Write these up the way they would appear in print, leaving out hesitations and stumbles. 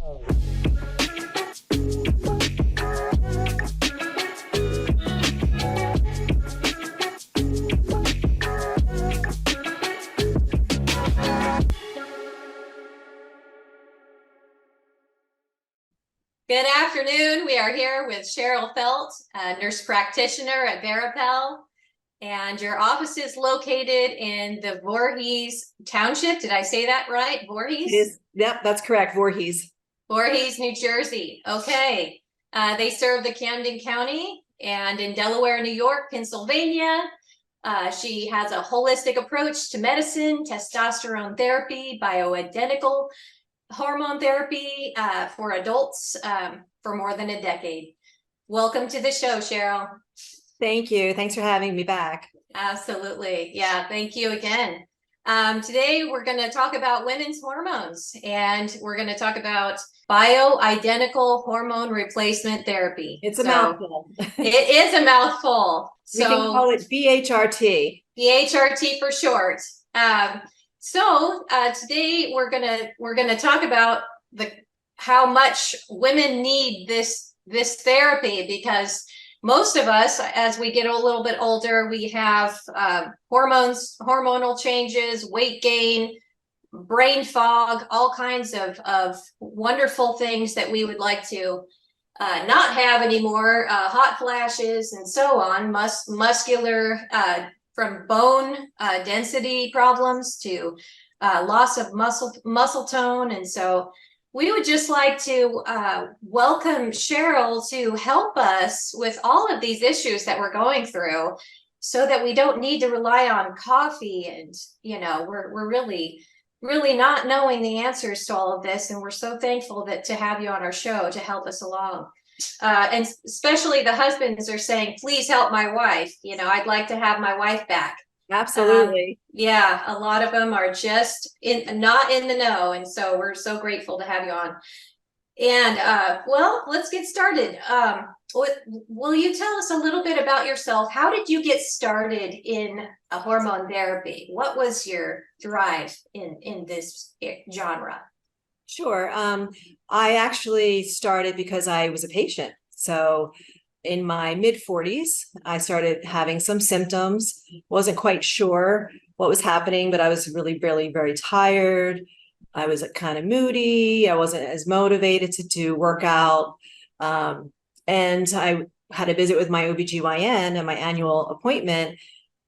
Good afternoon. We are here with Cheryl Felt, a nurse practitioner at Veripel, and your office is located in the Voorhees Township. Did I say that right? Voorhees? It is. Yep, that's correct. Voorhees. Voorhees, New Jersey. Okay. They serve the Camden County and in Delaware, New York, Pennsylvania. She has a holistic approach to medicine, testosterone therapy, bioidentical hormone therapy for adults for more than a decade. Welcome to the show, Cheryl. Thank you. Thanks for having me back. Absolutely. Yeah, thank you again. Today, we're going to talk about women's hormones, and we're going to talk about bioidentical hormone replacement therapy. It's a mouthful. It is a mouthful. We can call it BHRT. BHRT for short. Today we're gonna talk about how much women need this therapy, because most of us, as we get a little bit older, we have hormonal changes, weight gain, brain fog, all kinds of wonderful things that we would like to not have anymore, hot flashes and so on, muscular from bone density problems to loss of muscle tone. And so we would just like to welcome Cheryl to help us with all of these issues that we're going through, so that we don't need to rely on coffee. And, you know, we're really not knowing the answers to all of this. And we're so thankful to have you on our show to help us along. And especially the husbands are saying, please help my wife. You know, I'd like to have my wife back. Absolutely. Yeah, a lot of them are just not in the know. And so we're so grateful to have you on. And well, let's get started. Will you tell us a little bit about yourself? How did you get started in a hormone therapy? What was your drive in this genre? Sure. I actually started because I was a patient. So in my mid-40s, I started having some symptoms. Wasn't quite sure what was happening, but I was really very tired. I was kind of moody. I wasn't as motivated to do workout. And I had a visit with my OBGYN at my annual appointment.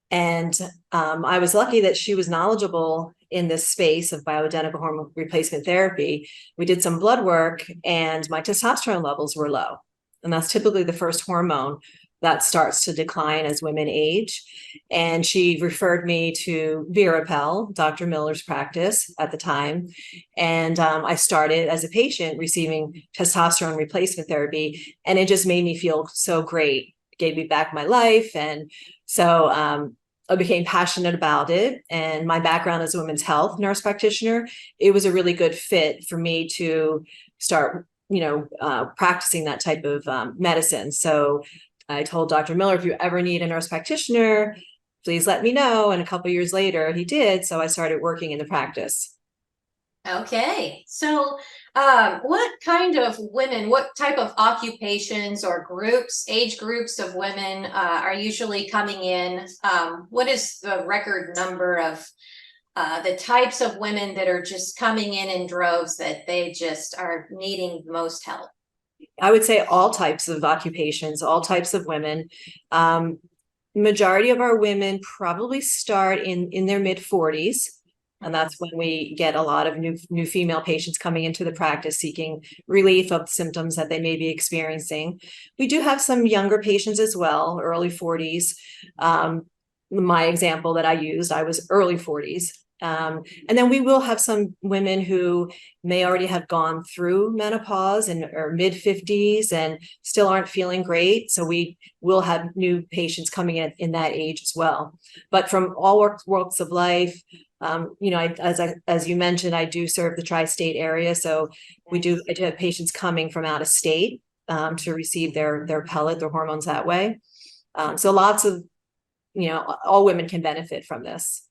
And I was lucky that she was knowledgeable in this space of bioidentical hormone replacement therapy. We did some blood work and my testosterone levels were low. And that's typically the first hormone that starts to decline as women age. And she referred me to Veripel, Dr. Miller's practice at the time. And I started as a patient receiving testosterone replacement therapy. And it just made me feel so great. It gave me back my life. And so I became passionate about it. And my background as a women's health nurse practitioner, it was a really good fit for me to start, practicing that type of medicine. So I told Dr. Miller, if you ever need a nurse practitioner, please let me know. And a couple of years later, he did. So I started working in the practice. Okay. So what kind of women, what type of occupations or age groups of women are usually coming in? What is the record number of the types of women that are just coming in droves, that they just are needing the most help? I would say all types of occupations, all types of women. Majority of our women probably start in their mid-40s. And that's when we get a lot of new female patients coming into the practice seeking relief of symptoms that they may be experiencing. We do have some younger patients as well, early 40s. My example that I used, I was early 40s. And then we will have some women who may already have gone through menopause and or mid-50s and still aren't feeling great. So we will have new patients coming in that age as well. But from all walks of life, as you mentioned, I do serve the tri-state area. So I do have patients coming from out of state to receive their hormones that way. So lots of, all women can benefit from this.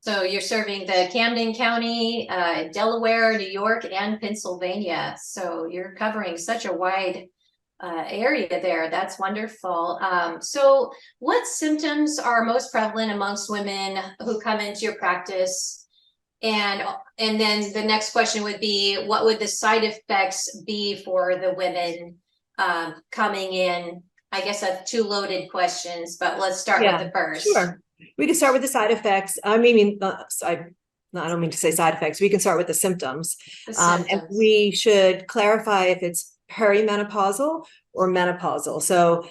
So you're serving the Camden County, Delaware, New York, and Pennsylvania. So you're covering such a wide area there. That's wonderful. So what symptoms are most prevalent amongst women who come into your practice? And then the next question would be, what would the side effects be for the women coming in? I guess that's two loaded questions, but let's start with the first. Sure. We can start with the side effects. I don't mean to say side effects. We can start with the symptoms. And we should clarify if it's perimenopausal or menopausal. So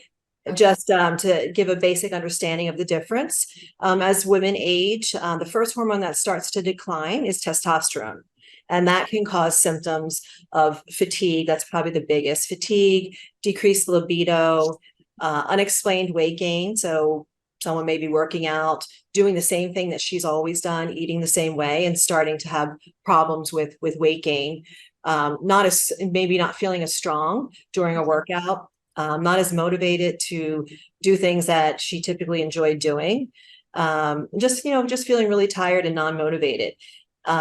just to give a basic understanding of the difference. As women age, the first hormone that starts to decline is testosterone. And that can cause symptoms of fatigue. That's probably the biggest. Fatigue, decreased libido, unexplained weight gain. So someone may be working out, doing the same thing that she's always done, eating the same way, and starting to have problems with weight gain. Maybe not feeling as strong during a workout, not as motivated to do things that she typically enjoyed doing. Just feeling really tired and non-motivated.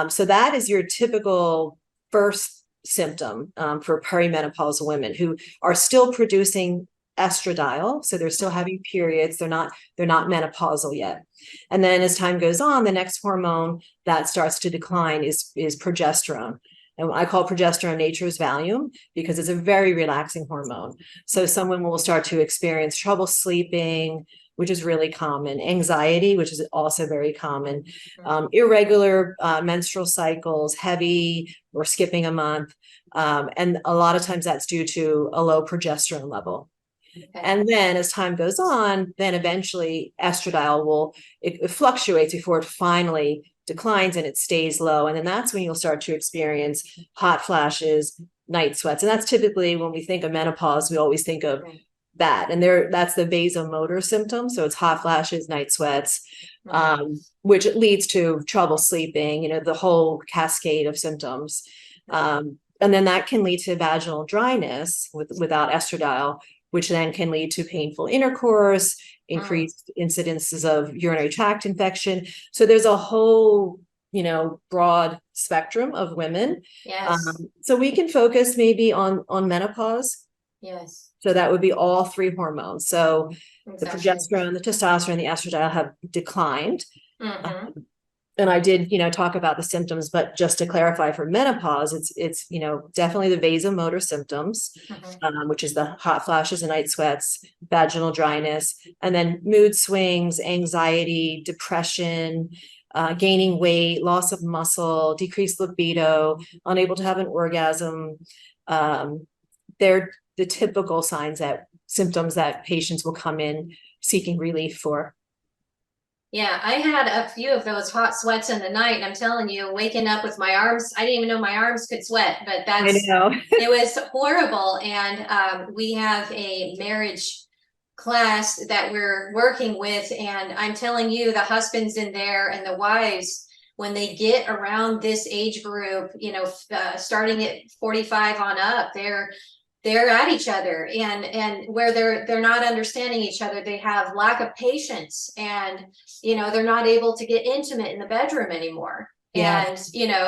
So that is your typical first symptom for perimenopausal women who are still producing estradiol, so they're still having periods. They're not menopausal yet. And then as time goes on, the next hormone that starts to decline is progesterone. And I call progesterone nature's Valium because it's a very relaxing hormone. So someone will start to experience trouble sleeping, which is really common, anxiety, which is also very common, irregular menstrual cycles, heavy or skipping a month. And a lot of times that's due to a low progesterone level. Okay. And then as time goes on, then eventually estradiol it fluctuates before it finally declines and it stays low. And then that's when you'll start to experience hot flashes, night sweats. And that's typically when we think of menopause, we always think of that. And that's the vasomotor symptom. So it's hot flashes, night sweats, which leads to trouble sleeping, the whole cascade of symptoms. And then that can lead to vaginal dryness without estradiol, which then can lead to painful intercourse, increased incidences of urinary tract infection. So there's a whole, broad spectrum of women. Yes. So we can focus maybe on menopause. Yes. So that would be all three hormones. So the progesterone, the testosterone, the estradiol have declined. And I did, talk about the symptoms, but just to clarify for menopause, it's definitely the vasomotor symptoms, which is the hot flashes and night sweats, vaginal dryness, and then mood swings, anxiety, depression, gaining weight, loss of muscle, decreased libido, unable to have an orgasm. They're the typical symptoms that patients will come in seeking relief for. Yeah, I had a few of those hot sweats in the night, and I'm telling you, waking up with my arms, I didn't even know my arms could sweat, but it was horrible. And we have a marriage class that we're working with, and I'm telling you, the husbands in there and the wives, when they get around this age group, starting at 45 on up, they're at each other, and where they're not understanding each other, they have lack of patience, and they're not able to get intimate in the bedroom anymore. And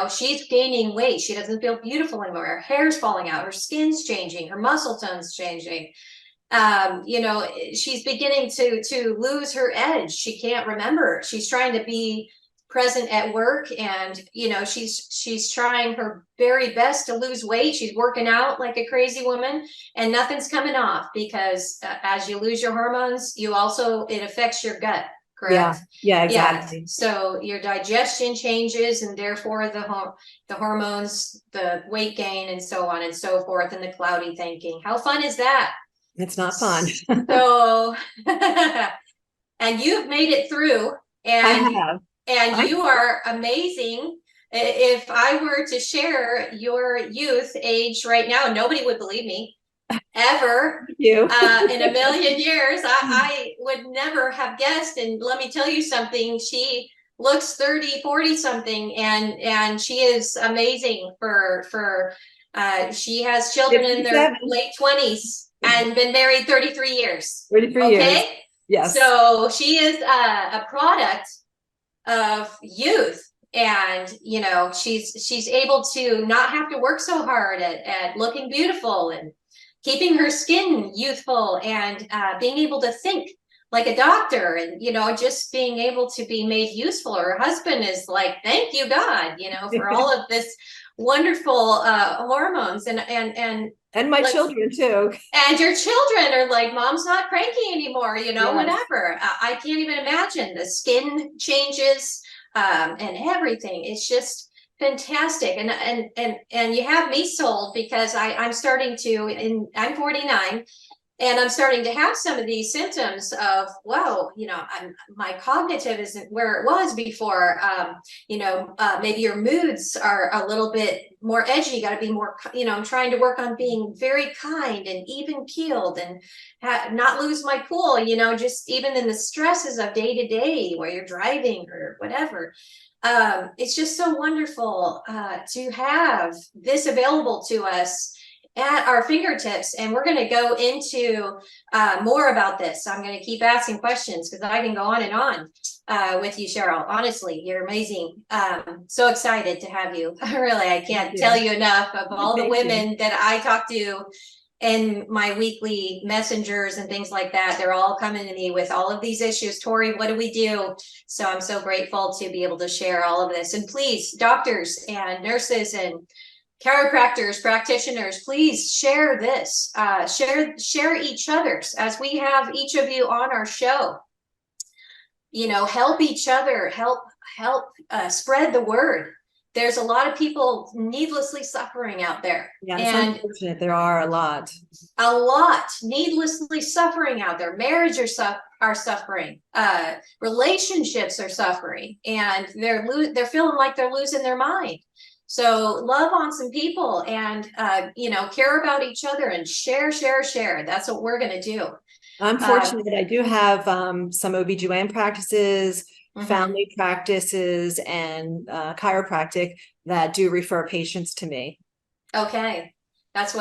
she's gaining weight, she doesn't feel beautiful anymore, her hair's falling out, her skin's changing, her muscle tone's changing. She's beginning to lose her edge, she can't remember, she's trying to be present at work, and she's trying her very best to lose weight, she's working out like a crazy woman, and nothing's coming off because as you lose your hormones, it affects your gut, correct? Yeah, exactly. Yeah. So your digestion changes, and therefore the hormones, the weight gain, and so on and so forth, and the cloudy thinking. How fun is that? It's not fun. So and you've made it through, and I have. And you are amazing. If I were to share your youth age right now, nobody would believe me ever. You. In a million years, I would never have guessed. And let me tell you something, she looks 30, 40 something, and she is amazing she has children in their late 20s and been married 33 years. 33 years. Okay. Yes. So she is a product of youth. And, she's able to not have to work so hard at looking beautiful and keeping her skin youthful, and being able to think like a doctor, and, just being able to be made useful. Her husband is like, thank you, God, for all of this wonderful hormones, And my like, children too. and your children are like, mom's not cranky anymore, Yes. whatever. I can't even imagine the skin changes, and everything. It's just fantastic. And you have me sold, because I'm starting to, I'm 49, and I'm starting to have some of these symptoms of, whoa, my cognitive isn't where it was before. Maybe your moods are a little bit more edgy. You got to be more, I'm trying to work on being very kind and even keeled, and not lose my cool, just even in the stresses of day to day where you're driving or whatever. It's just so wonderful to have this available to us at our fingertips. And we're going to go into more about this. I'm going to keep asking questions, because I can go on and on with you, Cheryl. Honestly, you're amazing. So excited to have you. Really, I can't tell you enough of all the women that I talk to in my weekly messengers and things like that. They're all coming to me with all of these issues. Tori, what do we do? So I'm so grateful to be able to share all of this. And please, doctors and nurses and chiropractors, practitioners, please share this, share each other's, as we have each of you on our show. Help each other, help spread the word. There's a lot of people needlessly suffering out there. Yeah, it's unfortunate. There are a lot needlessly suffering out there. Marriages are suffering. Relationships are suffering, and they're feeling like they're losing their mind. So love on some people, and, care about each other, and share. That's what we're going to do. I'm fortunate. I do have some OB/GYN practices, family practices, and chiropractic that do refer patients to me. Okay. That's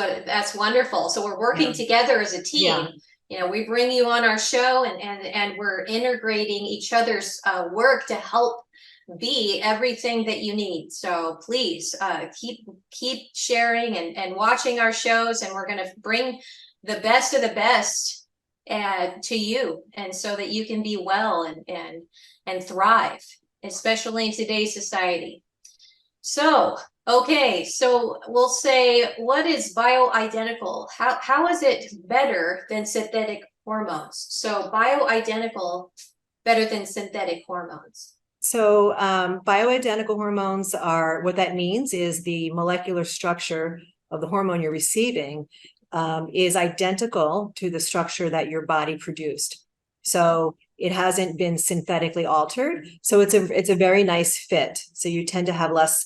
wonderful. So we're working together as a team. We bring you on our show, and we're integrating each other's work to help be everything that you need. So please keep sharing and watching our shows, and we're going to bring the best of the best to you, and so that you can be well and thrive, especially in today's society. So okay, so we'll say, what is bioidentical? How is it better than synthetic hormones? So bioidentical, better than synthetic hormones. So bioidentical hormones are, what that means is the molecular structure of the hormone you're receiving is identical to the structure that your body produced. So it hasn't been synthetically altered. So it's a very nice fit. So you tend to have less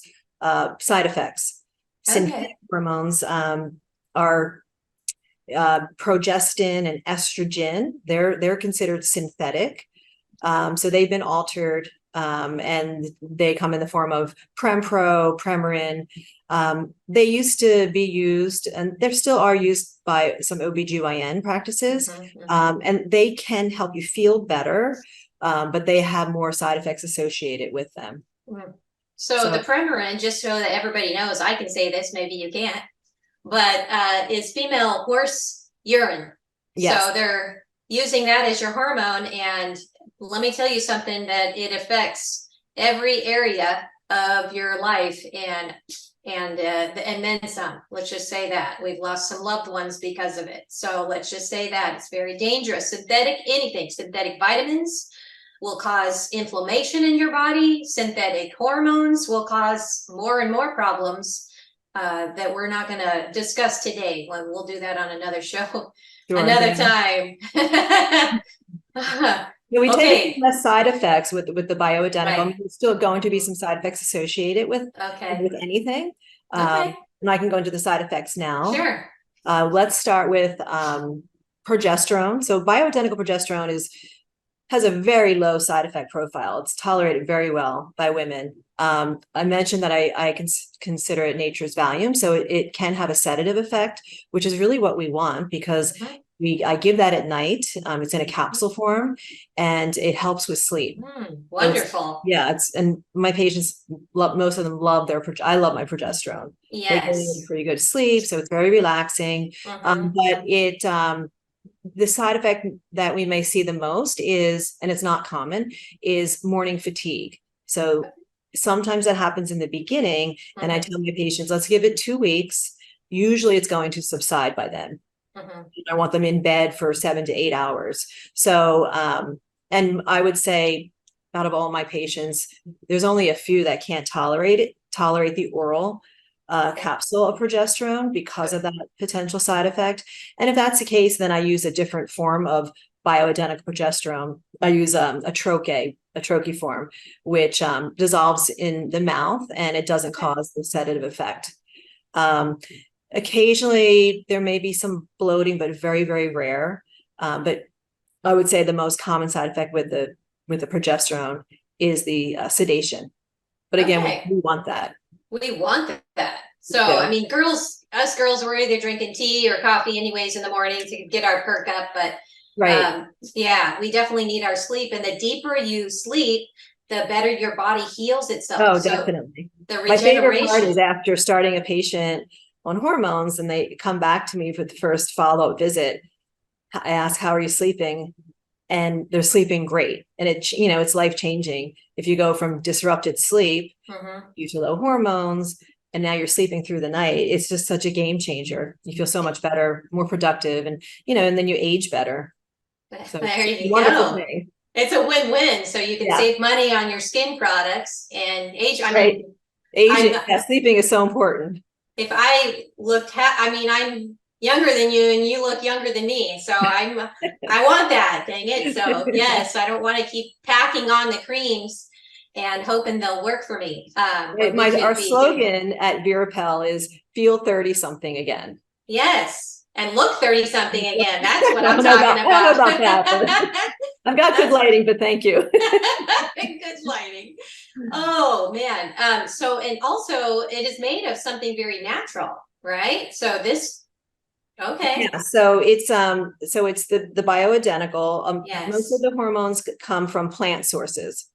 side effects. Synthetic hormones are progestin and estrogen. They're considered synthetic. So they've been altered. And they come in the form of Prempro, Premarin. They used to be used, and they still are used by some OB/GYN practices, and they can help you feel better, but they have more side effects associated with them. So the Premarin, just so that everybody knows, I can say this, maybe you can't, but is female horse urine. Yes. So they're using that as your hormone, and let me tell you something, that it affects every area of your life, and then some. Let's just say that we've lost some loved ones because of it. So let's just say that it's very dangerous. Synthetic vitamins will cause inflammation in your body. Synthetic hormones will cause more and more problems that we're not going to discuss today. We'll do that on another show, another time. We take less side effects with the bioidentical. There's still going to be some side effects associated with anything. And I can go into the side effects now. Sure. Let's start with progesterone. So bioidentical progesterone has a very low side effect profile. It's tolerated very well by women. I mentioned that I consider it nature's Valium, so it can have a sedative effect, which is really what we want, because I give that at night. It's in a capsule form, and it helps with sleep. Wonderful. And my patients love, most of them love I love my progesterone. They get Yes. pretty good sleep, so it's very relaxing. But the side effect that we may see the most is, and it's not common, is morning fatigue. So sometimes that happens in the beginning, and I tell my patients, let's give it 2 weeks. Usually it's going to subside by then. I want them in bed for 7 to 8 hours. So, and I would say out of all my patients, there's only a few that can't tolerate the oral capsule of progesterone because of that potential side effect. And if that's the case, then I use a different form of bioidentical progesterone. I use a troche form, which dissolves in the mouth, and it doesn't cause the sedative effect. Occasionally there may be some bloating, but very, very rare. But I would say the most common side effect with the progesterone is the sedation. But again, we want that. We want that. So, I mean, us girls, we're either drinking tea or coffee anyways in the morning to get our perk up. But yeah, we definitely need our sleep. And the deeper you sleep, the better your body heals itself. Oh, definitely. The My favorite part is after starting a patient on hormones and they come back to me for the first follow-up visit, I ask, how are you sleeping? And they're sleeping great. And it's life-changing. If you go from disrupted sleep due to low hormones, and now you're sleeping through the night, it's just such a game changer. You feel so much better, more productive, and and then you age better. So there you go. It's a win-win. So you can save money on your skin products and age. Aging, sleeping is so important. If I looked, I'm younger than you and you look younger than me. So I want that, dang it. So yes, I don't want to keep packing on the creams and hoping they'll work for me. Our slogan at Virapel is feel 30 something again. Yes. And look 30 something again. That's what I'm talking about. I don't know about that, I've got good lighting, but thank you. Good lighting. Oh man. So, and also it is made of something very natural, right? So this, okay. Yeah, so it's the bioidentical. Yes. Most of the hormones come from plant sources.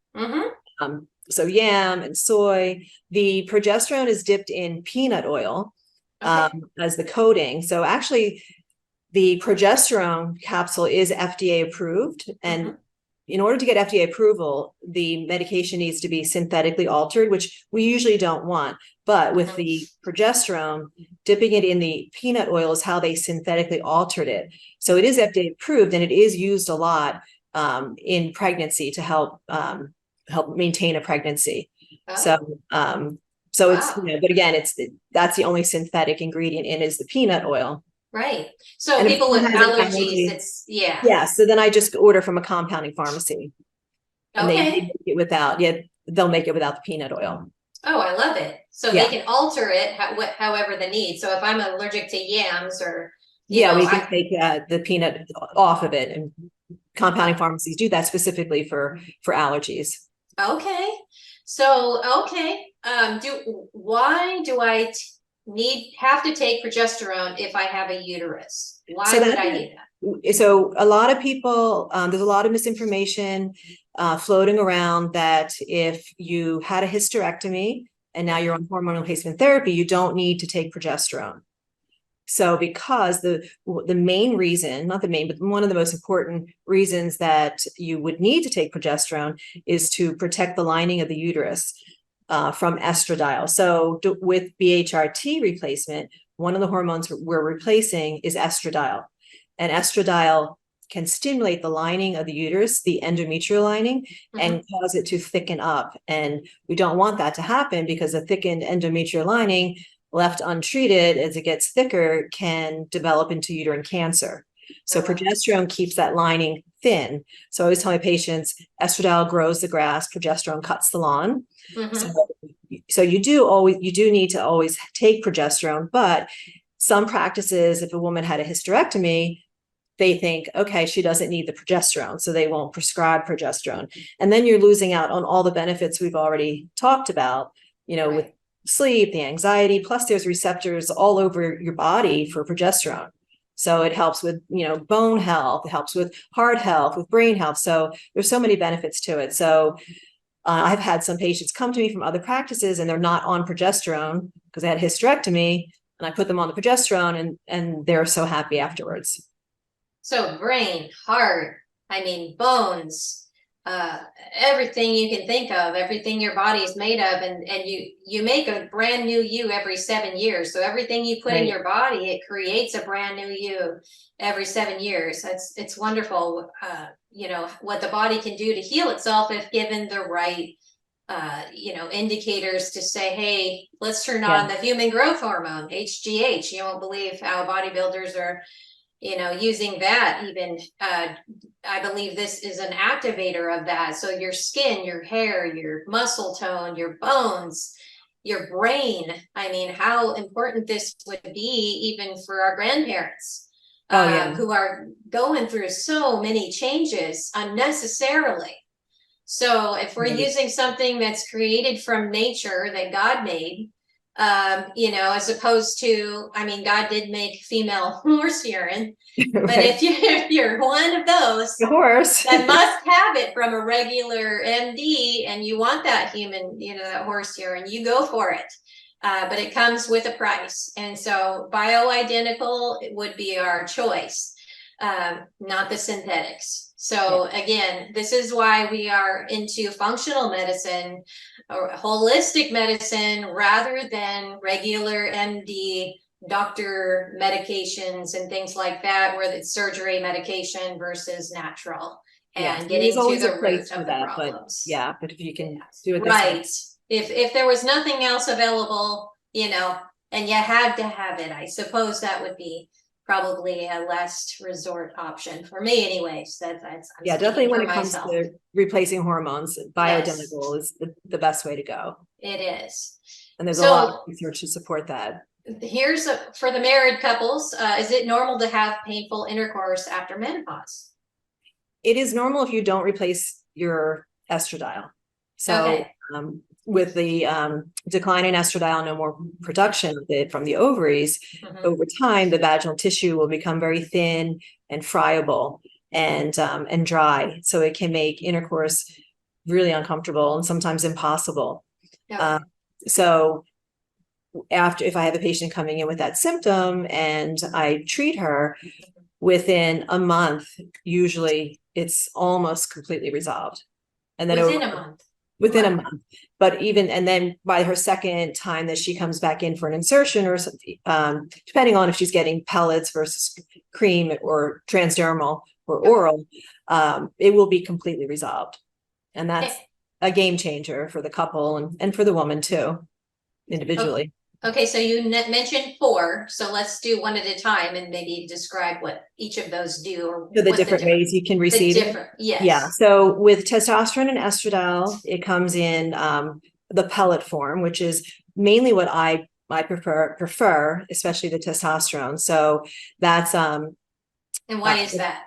So yam and soy. The progesterone is dipped in peanut oil as the coating. So actually the progesterone capsule is FDA approved, and in order to get FDA approval, the medication needs to be synthetically altered, which we usually don't want. But with the progesterone, dipping it in the peanut oil is how they synthetically altered it. So it is FDA approved, and it is used a lot in pregnancy to help maintain a pregnancy. So it's, but again, that's the only synthetic ingredient in is the peanut oil. Right. So people with allergies, yeah. So then I just order from a compounding pharmacy. And they make it without, they'll make it without the peanut oil. Oh, I love it. So they can alter it however the need. So if I'm allergic to yams or we can take the peanut off of it, and compounding pharmacies do that specifically for allergies. Okay. So why do I have to take progesterone if I have a uterus? Why would I need that? So a lot of people, there's a lot of misinformation floating around that if you had a hysterectomy and now you're on hormone replacement therapy, you don't need to take progesterone. So because the main reason, not the main, but one of the most important reasons that you would need to take progesterone is to protect the lining of the uterus from estradiol. So with HRT replacement, one of the hormones we're replacing is estradiol. And estradiol can stimulate the lining of the uterus, the endometrial lining, and cause it to thicken up. And we don't want that to happen, because a thickened endometrial lining left untreated, as it gets thicker, can develop into uterine cancer. So progesterone keeps that lining thin. So I always tell my patients, estradiol grows the grass, progesterone cuts the lawn. So you do need to always take progesterone, but some practices, if a woman had a hysterectomy, they think, okay, she doesn't need the progesterone, so they won't prescribe progesterone. And then you're losing out on all the benefits we've already talked about, with sleep, the anxiety, plus there's receptors all over your body for progesterone. So it helps with, bone health, it helps with heart health, with brain health. So there's so many benefits to it. So I've had some patients come to me from other practices and they're not on progesterone because they had hysterectomy, and I put them on the progesterone and they're so happy afterwards. So brain, heart, I mean, bones, everything you can think of, everything your body is made of, and you make a brand new you every 7 years. So everything you put in your body, it creates a brand new you every 7 years. It's wonderful, what the body can do to heal itself if given the right indicators to say, hey, let's turn on the human growth hormone, HGH. You won't believe how bodybuilders are using that. Even I believe this is an activator of that. So your skin, your hair, your muscle tone, your bones, your brain. I mean, how important this would be even for our grandparents who are going through so many changes unnecessarily. So if we're using something that's created from nature that God made, as opposed to, I mean, God did make female horse urine, but if you're one of those that must have it from a regular MD and you want that human, that horse urine, you go for it. But it comes with a price. And so bioidentical would be our choice, not the synthetics. So again, this is why we are into functional medicine or holistic medicine rather than regular MD doctor medications and things like that, where it's surgery medication versus natural and getting to the root of the problems. But if you can do it right. If there was nothing else available, and you had to have it, I suppose that would be probably a last resort option for me anyways. That's definitely when it comes to replacing hormones, bioidentical is the best way to go. It is. And there's a lot of research to support that. Here's for the married couples, is it normal to have painful intercourse after menopause? It is normal if you don't replace your estradiol. So with the decline in estradiol, no more production of it from the ovaries, over time, the vaginal tissue will become very thin and friable and dry. So it can make intercourse really uncomfortable and sometimes impossible. So if I have a patient coming in with that symptom and I treat her, within a month, usually it's almost completely resolved. And then within a month. But and then by her second time that she comes back in for an insertion or something, depending on if she's getting pellets versus cream or transdermal or oral, it will be completely resolved. And that's a game changer for the couple and for the woman too, individually. Okay, so you mentioned 4, so let's do one at a time and maybe describe what each of those do, or the different ways you can receive it. Yes. So with testosterone and estradiol, it comes in the pellet form, which is mainly what I prefer, especially the testosterone. So that's and why is that?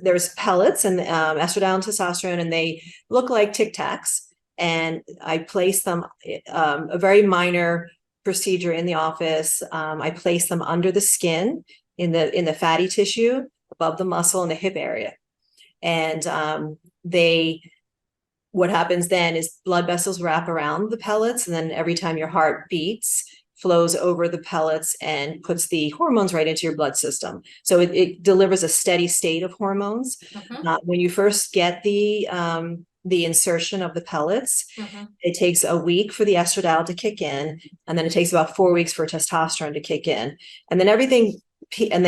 There's pellets and estradiol and testosterone, and they look like Tic Tacs, and I place them a very minor procedure in the office. I place them under the skin in the fatty tissue above the muscle in the hip area. And what happens then is blood vessels wrap around the pellets, and then every time your heart beats, flows over the pellets and puts the hormones right into your blood system. So it delivers a steady state of hormones. When you first get the insertion of the pellets, it takes a week for the estradiol to kick in, and then it takes about 4 weeks for testosterone to kick in, and then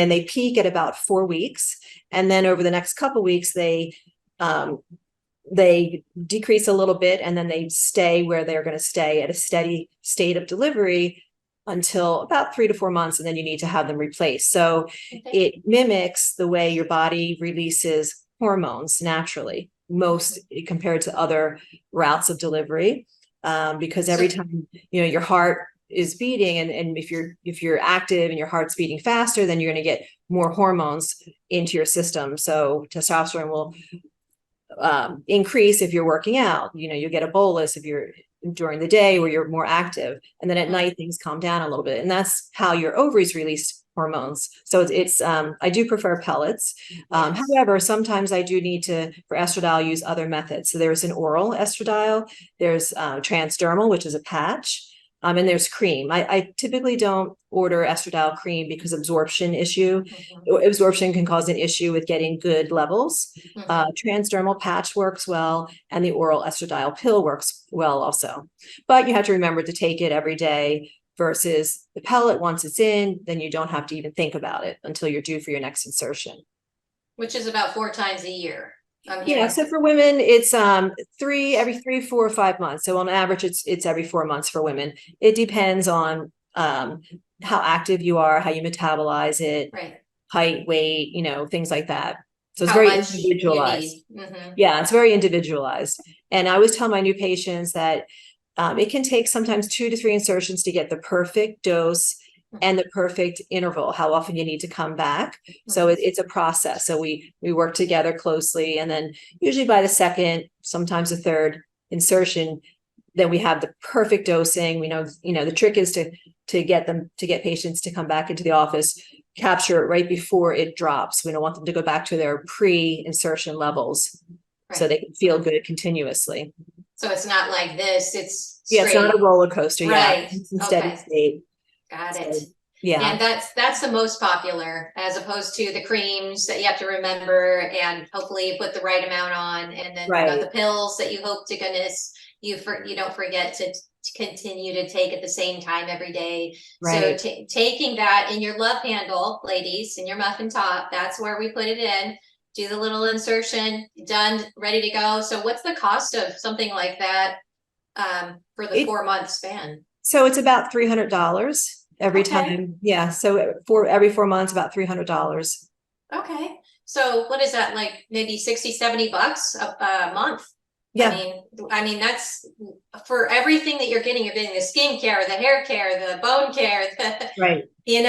they peak at about 4 weeks, and then over the next couple weeks they decrease a little bit, and then they stay where they're going to stay at a steady state of delivery until about 3 to 4 months, and then you need to have them replaced. So it mimics the way your body releases hormones naturally, most compared to other routes of delivery, because every time your heart is beating, and if you're active and your heart's beating faster, then you're going to get more hormones into your system. So testosterone will increase if you're working out. You'll get a bolus if you're during the day where you're more active, and then at night things calm down a little bit, and that's how your ovaries release hormones. So I do prefer pellets. Yes. However, sometimes I do need to, for estradiol, use other methods. So there's an oral estradiol, there's transdermal, which is a patch, and there's cream. I typically don't order estradiol cream because absorption can cause an issue with getting good levels. Transdermal patch works well, and the oral estradiol pill works well also. But you have to remember to take it every day versus the pellet. Once it's in, then you don't have to even think about it until you're due for your next insertion. Which is about 4 times a year. Yeah, so for women, it's every 3, 4, or 5 months. So on average, it's every 4 months for women. It depends on how active you are, how you metabolize it, Right. height, weight, things like that. So it's How very much individualized. you need. Yeah, it's very individualized. And I always tell my new patients that it can take sometimes 2 to 3 insertions to get the perfect dose and the perfect interval, how often you need to come back. So it's a process. So we work together closely, and then usually by the second, sometimes the third insertion, then we have the perfect dosing. We know, the trick is to get patients to come back into the office, capture it right before it drops. We don't want them to go back to their pre-insertion levels, so they can feel good continuously. So it's not like this, it's straight. Yeah, it's not a roller coaster. Right. Yeah, it's in steady state. Got it. Yeah. And that's the most popular, as opposed to the creams that you have to remember, and hopefully you put the right amount on, and then you've got the pills that you hope to goodness you don't forget to continue to take at the same time every day. Right. So taking that in your love handle, ladies, in your muffin top, that's where we put it in. Do the little insertion, done, ready to go. So what's the cost of something like that for the 4-month span? So it's about $300 every time. Yeah. So for every 4 months, about $300. Okay. So what is that, like maybe 60, 70 bucks a month? Yeah. I mean, that's for everything that you're getting. You're getting the skin care, the hair care, the bone care, right. Your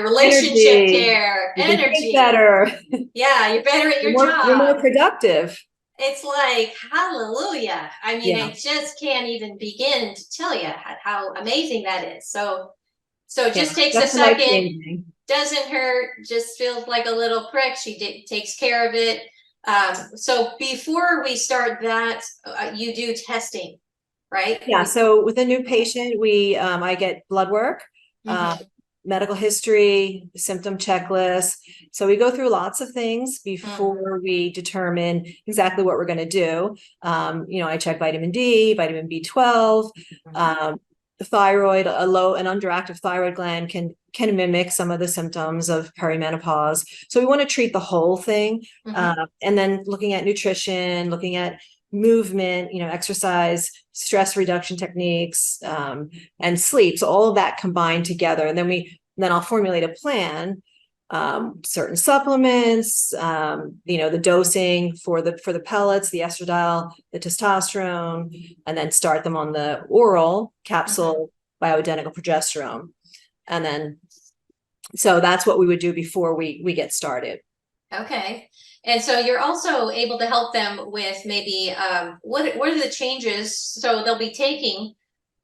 relationship care, energy. Better. Yeah. You're better at your job. You're more productive. It's like, hallelujah. I mean, I just can't even begin to tell you how amazing that is. So it just takes a second, doesn't hurt, just feels like a little prick. She takes care of it. So before we start that, you do testing, right? Yeah. So with a new patient, I get blood work, medical history, symptom checklist. So we go through lots of things before we determine exactly what we're going to do. I check vitamin D, vitamin B12, the thyroid. An underactive thyroid gland can mimic some of the symptoms of perimenopause. So we want to treat the whole thing. And then looking at nutrition, looking at movement, exercise, stress reduction techniques, and sleep. So all of that combined together. And then I'll formulate a plan, certain supplements, the dosing for the pellets, the estradiol, the testosterone, and then start them on the oral capsule bioidentical progesterone. And then, so that's what we would do before we get started. Okay. And so you're also able to help them with maybe what are the changes? So they'll be taking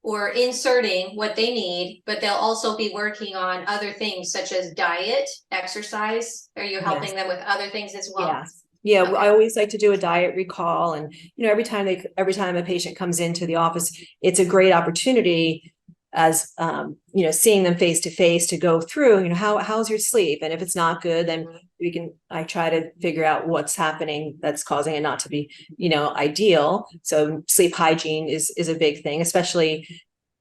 or inserting what they need, but they'll also be working on other things such as diet, exercise. Are you helping them with other things as well? Yes. Yeah. Okay. I always like to do a diet recall, and every time a patient comes into the office, it's a great opportunity, as seeing them face to face, to go through, how's your sleep? And if it's not good, then I try to figure out what's happening that's causing it not to be, ideal. So sleep hygiene is a big thing, especially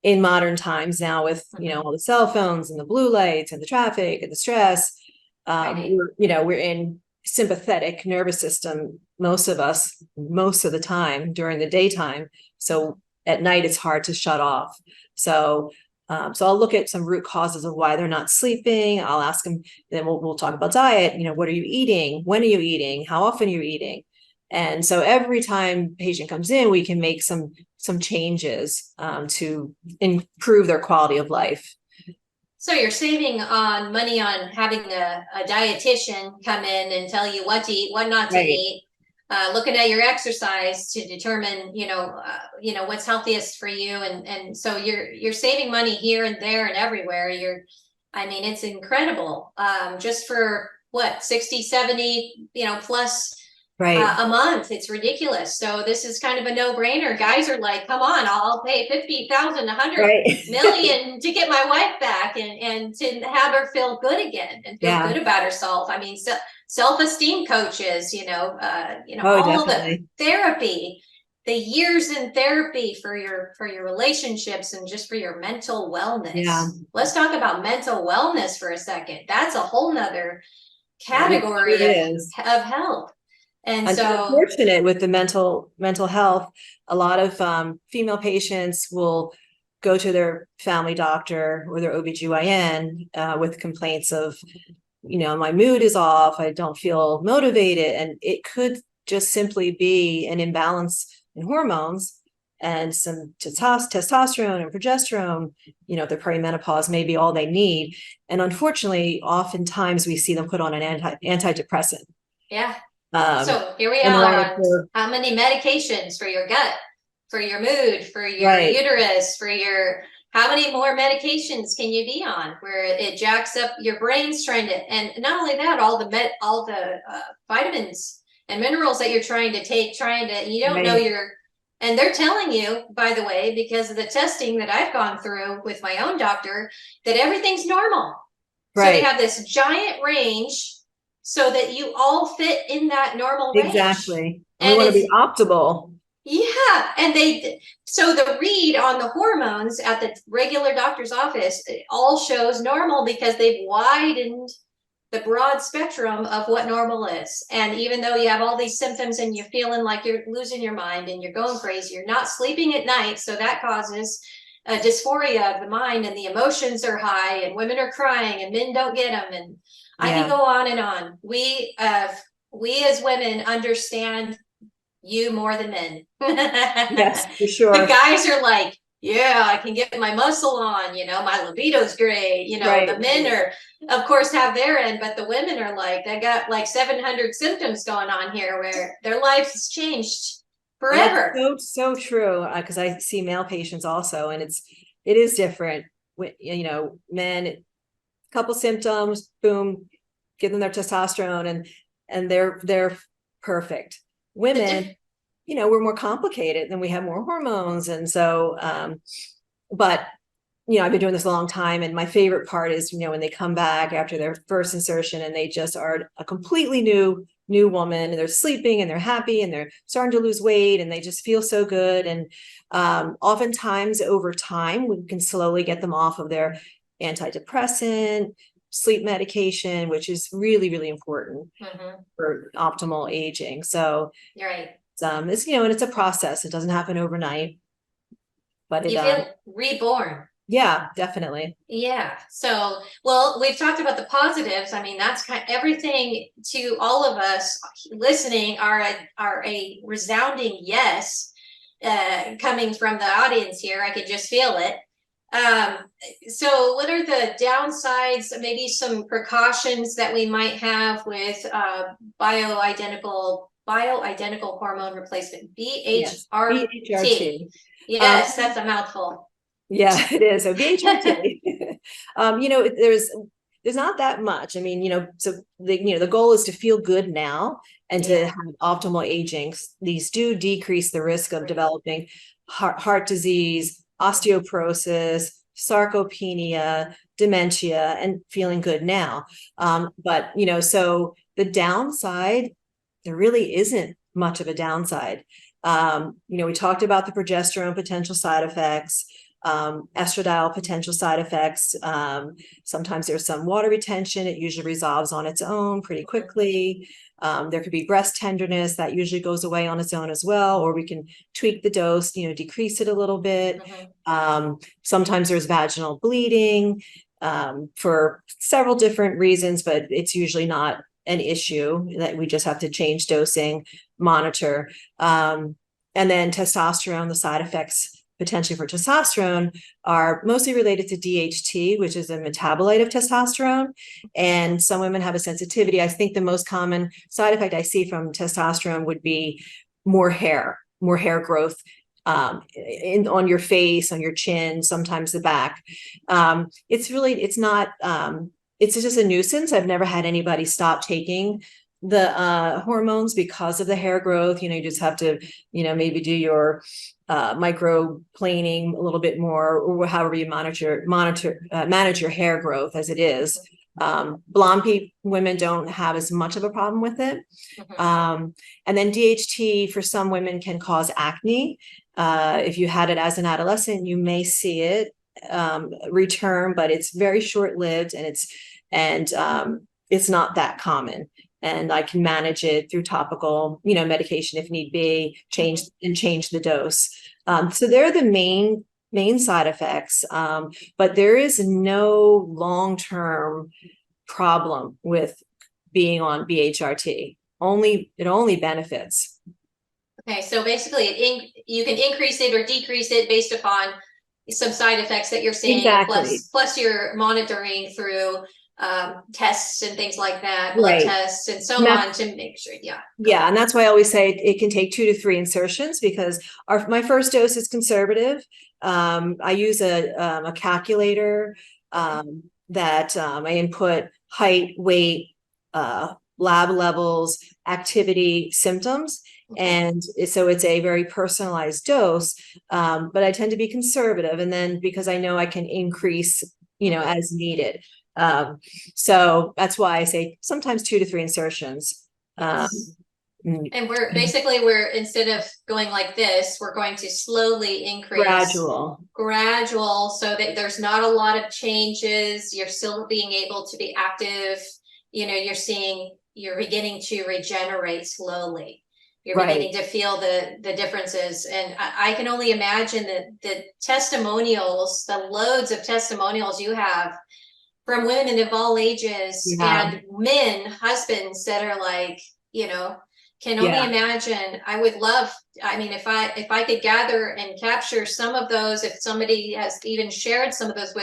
in modern times now with, all the cell phones and the blue lights and the traffic and the stress. We're in sympathetic nervous system, most of us, most of the time during the daytime. So at night, it's hard to shut off. So I'll look at some root causes of why they're not sleeping. I'll ask them, then we'll talk about diet. What are you eating? When are you eating? How often are you eating? And so every time patient comes in, we can make some changes to improve their quality of life. So you're saving on money on having a dietitian come in and tell you what to eat, what not to eat. Looking at your exercise to determine, what's healthiest for you. And so you're saving money here and there and everywhere. I mean, it's incredible. Just for what, 60, 70, plus Right, a month. It's ridiculous. So this is kind of a no-brainer. Guys are like, come on, I'll pay 50,000, 100 million to get my wife back and to have her feel good again and feel Yeah. good about herself. I mean, self-esteem coaches, Oh, all the definitely. therapy, the years in therapy for your relationships and just for your mental Yeah. wellness. Let's talk about mental wellness for a second. That's a whole nother It category sure of is. help. And And so, unfortunate with the mental health, a lot of female patients will go to their family doctor or their OBGYN with complaints of, my mood is off, I don't feel motivated. And it could just simply be an imbalance in hormones and some testosterone and progesterone, the perimenopause may be all they need. And unfortunately, oftentimes we see them put on an antidepressant. yeah. Um, So here we and a lot of are on the, how many medications for your gut, for your mood, for your right, uterus, for your, how many more medications can you be on where it jacks up your brain's trying to, and not only that, all the vitamins and minerals that you're trying to take, you don't know right, and they're telling you, by the way, because of the testing that I've gone through with my own doctor, that everything's normal. So they right, have this giant range so that you all fit in that normal range. exactly. And we And want to be it's, optimal. yeah. And so the read on the hormones at the regular doctor's office, it all shows normal because they've widened the broad spectrum of what normal is. And even though you have all these symptoms and you're feeling like you're losing your mind and you're going crazy, you're not sleeping at night. So that causes a dysphoria of the mind, and the emotions are high, and women are crying and men don't get them. And I can Yeah. go on and on. We as women understand you more than men. Yes, for The sure. guys are like, yeah, I can get my muscle on, my libido's great. Right, The men are, of course, have their end, but the women are like, they got like 700 symptoms going on here where their life has changed and that's forever. so true, because I see male patients also, and it is different. Men, couple symptoms, boom, give them their testosterone, and they're perfect. The diff- Women, we're more complicated, and we have more hormones, and so but I've been doing this a long time, and my favorite part is, when they come back after their first insertion and they just are a completely new woman, and they're sleeping and they're happy and they're starting to lose weight and they just feel so good. And oftentimes over time, we can slowly get them off of their antidepressant, sleep medication, which is really, really important for optimal aging. So You're right. it's and it's a process. It doesn't happen overnight, but You feel reborn. yeah, definitely. Yeah. So, well, we've talked about the positives. I mean, that's kind of everything to all of us listening are a resounding yes, coming from the audience here. I could just feel it. Um, so what are the downsides, maybe some precautions that we might have with bioidentical hormone replacement, Yes, BHRT? BHRT. Yes, that's a mouthful. Yeah, it is. So BHRT, there's not that much. I mean, so the goal is to feel good now and to Yeah. have optimal aging. These do decrease the risk of developing heart disease, osteoporosis, sarcopenia, dementia, and feeling good now. But so the downside, there really isn't much of a downside. We talked about the progesterone potential side effects, estradiol potential side effects. Sometimes there's some water retention. It usually resolves on its own pretty quickly. There could be breast tenderness that usually goes away on its own as well, or we can tweak the dose, decrease it a little bit. Sometimes there's vaginal bleeding for several different reasons, but it's usually not an issue that we just have to change dosing, monitor. And then testosterone, the side effects potentially for testosterone are mostly related to DHT, which is a metabolite of testosterone. And some women have a sensitivity. I think the most common side effect I see from testosterone would be more hair growth. on your face, on your chin, sometimes the back. It's not, it's just a nuisance. I've never had anybody stop taking the hormones because of the hair growth. You just have to, maybe do your microplaning a little bit more, or however you manage your hair growth as it is. Blonde women don't have as much of a problem with it. And then DHT for some women can cause acne. If you had it as an adolescent, you may see it return, but it's very short-lived, and it's not that common. And I can manage it through topical, medication if need be, change the dose. So they're the main side effects, but there is no long-term problem with being on BHRT. It only benefits. Okay, so basically you can increase it or decrease it based upon some side effects that you're seeing. Exactly. Plus you're monitoring through tests and things like that, blood tests and so on, to make sure. Yeah, and that's why I always say it can take 2 to 3 insertions, because my first dose is conservative. I use a calculator that I input height, weight, lab levels, activity, symptoms. And so it's a very personalized dose, but I tend to be conservative. And then because I know I can increase, as needed. So that's why I say sometimes 2 to 3 insertions. Yes. And we're instead of going like this, we're going to slowly increase. Gradual, so that there's not a lot of changes. You're still being able to be active. You're beginning to regenerate slowly. You're beginning to feel the differences. And I can only imagine that the testimonials, the loads of testimonials you have from women of all ages and men, husbands that are like, can only imagine. I would love, if I could gather and capture some of those, if somebody has even shared some of those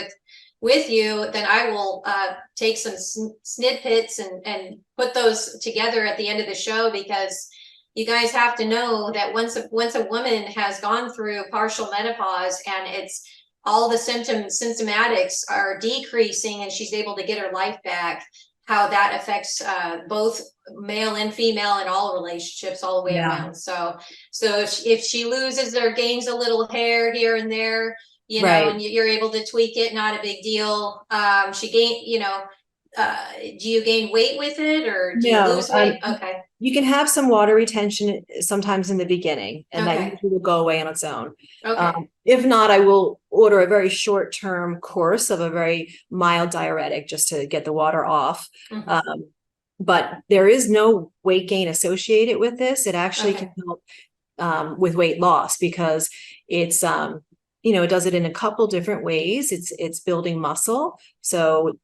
with you, then I will take some snippets and put those together at the end of the show, because you guys have to know that once a woman has gone through partial menopause and it's all the symptomatics are decreasing and she's able to get her life back, how that affects both male and female and all relationships all the way around. So if she loses or gains a little hair here and there, and you're able to tweak it, not a big deal. She gain, do you gain weight with it, or do you lose weight? Okay. You can have some water retention sometimes in the beginning, and that usually will go away on its own. If not, I will order a very short-term course of a very mild diuretic just to get the water off. But there is no weight gain associated with this. It actually can help with weight loss, because it's it does it in a couple different ways. It's building muscle. So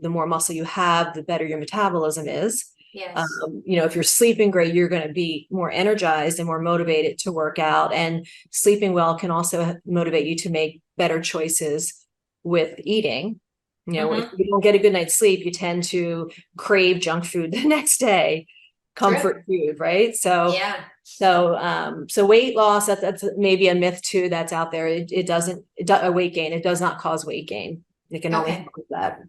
the more muscle you have, the better your metabolism is. Yes. If you're sleeping great, you're going to be more energized and more motivated to work out. And sleeping well can also motivate you to make better choices with eating. If you don't get a good night's sleep, you tend to crave junk food the next day, comfort food, right? So weight loss, that's maybe a myth too that's out there. It doesn't, a weight gain, it does not cause weight gain. It can only help with that.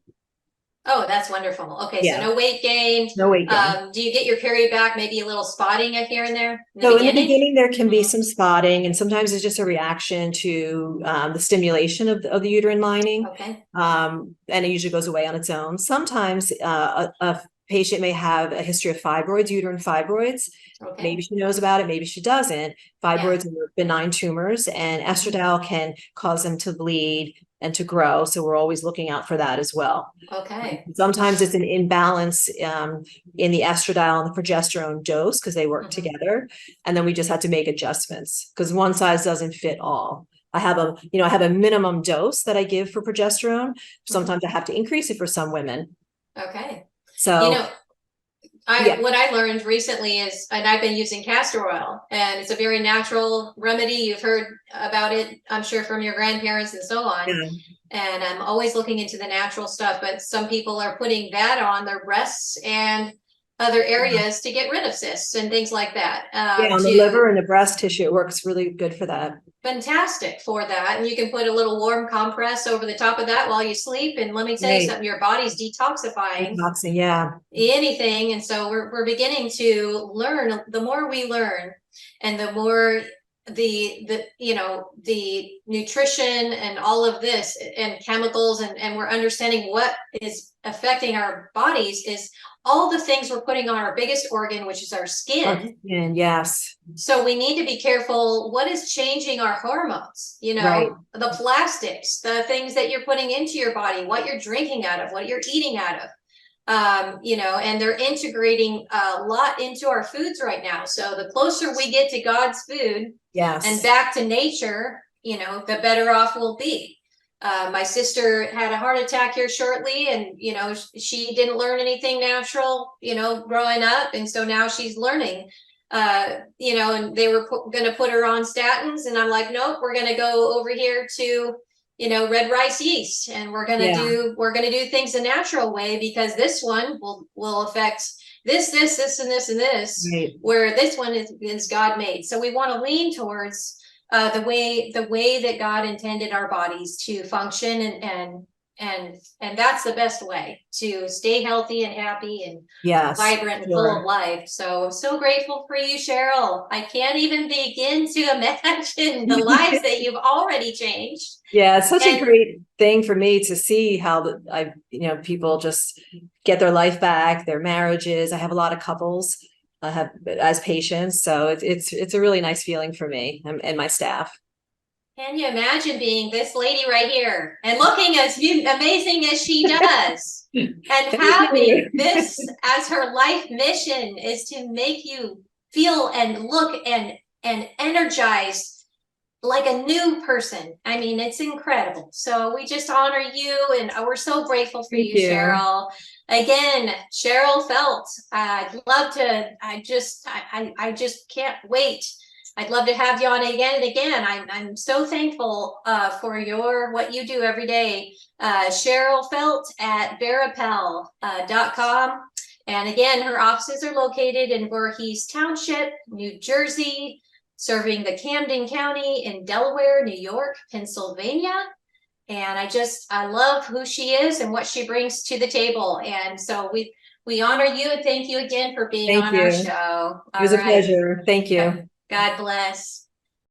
Oh, that's wonderful. Okay, so no weight gain. No weight gain. Do you get your period back? Maybe a little spotting here and there? In the beginning, there can be some spotting, and sometimes it's just a reaction to the stimulation of the uterine lining. And it usually goes away on its own. Sometimes a patient may have a history of fibroids, uterine fibroids. Maybe she knows about it, maybe she doesn't. Fibroids are benign tumors, and estradiol can cause them to bleed and to grow. So we're always looking out for that as well. Sometimes it's an imbalance in the estradiol and the progesterone dose, because they work together. And then we just have to make adjustments, because one size doesn't fit all. I have a minimum dose that I give for progesterone. Sometimes I have to increase it for some women. So what I learned recently is, and I've been using castor oil, and it's a very natural remedy. You've heard about it, I'm sure, from your grandparents and so on. And I'm always looking into the natural stuff, but some people are putting that on their breasts, and other areas to get rid of cysts and things like that. Yeah, on the liver and the breast tissue, it works really good for that. Fantastic for that. And you can put a little warm compress over the top of that while you sleep. And let me tell you something, your body's detoxifying Detoxing, yeah. anything. And so we're beginning to learn. The more we learn and the more the you know, the nutrition and all of this and chemicals, and we're understanding what is affecting our bodies, is all the things we're putting on our biggest organ, which is our skin. And yes. So we need to be careful what is changing our hormones, you know, Right. the plastics, the things that you're putting into your body, what you're drinking out of, what you're eating out of. You know, and they're integrating a lot into our foods right now. So the closer we get to God's food, Yes, and back to nature, you know, the better off we'll be. My sister had a heart attack here shortly, and you know, she didn't learn anything natural, you know, growing up, and so now she's learning. You know, and they were going to put her on statins, and I'm like, nope, we're going to go over here to, you know, red rice yeast, and we're going to do things the natural way, because this one will affect this, and this, right. where this one is God made. So we want to lean towards the way that God intended our bodies to function, and that's the best way to stay healthy and happy and vibrant and full of life. So I'm so grateful for you, Cheryl. I can't even begin to imagine the lives that you've already changed. Yeah, it's such a great thing for me to see how people just get their life back, their marriages. I have a lot of couples I have as patients, so it's a really nice feeling for me and my staff. Can you imagine being this lady right here and looking as amazing as she does, and having this as her life mission is to make you feel and look and energized like a new person. I mean, it's incredible. So we just honor you, and we're so grateful for you, Cheryl. Again, Cheryl Felt. I'd love to. I just can't wait. I'd love to have you on again and again. I'm so thankful for what you do every day. Cheryl Felt at verapel.com. And again, her offices are located in Voorhees Township, New Jersey, serving the Camden County in Delaware, New York, Pennsylvania. And I love who she is and what she brings to the table. And so we honor you, and thank you again for being on our show. It was a pleasure. Thank you. God bless.